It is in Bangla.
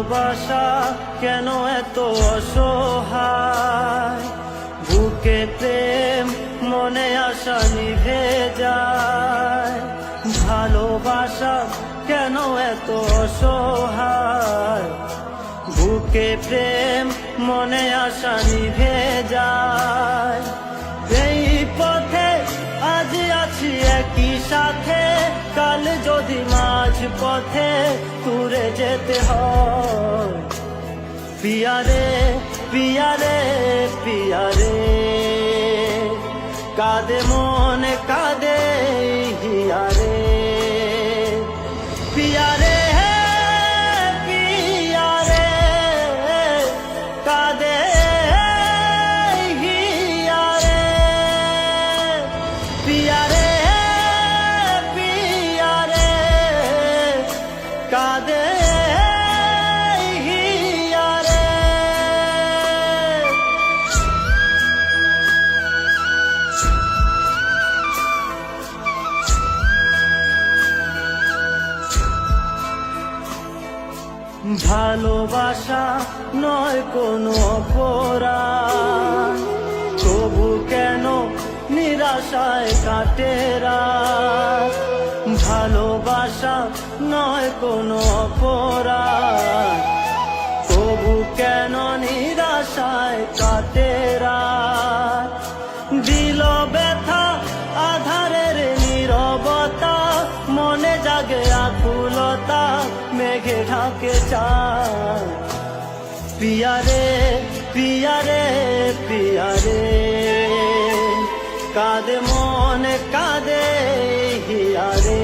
ভালোবাসা কেন এত অসহায়, বুকে প্রেম মনে আশা নিভে যায়। ভালোবাসা কেন এত অসহায়, বুকে প্রেম মনে আশা নিভে যায়। এই পথে আজ আছি একই সাথে, কাল যদি মাঝ পথে দূরে যেতে হয়। পিয়ারে পিয়ারে পিয়ারে, কাঁদে মনে কাঁদে হিয়ারে। পিয়ারে পিয়ারে, কাঁদে হিয়ারে। পিয়ারে পিয়ারে, কাঁদে হিয়ারে। ভালোবাসা নয় কোনো অপরাধ, তবু কেন নিরাশায় কাটে রাত। ভালোবাসা নয় কোনো অপরাধ, তবু কেন নিরাশায় কাটে রাত। দিল ব্যথা আধারের নীরবতা, মনে জাগে আকুলতা, মেঘে ঢাকে চাঁদ। পিয়ারে পিয়ারে পিয়ারে, কাঁদে মনে কাঁদে হিয়ারে।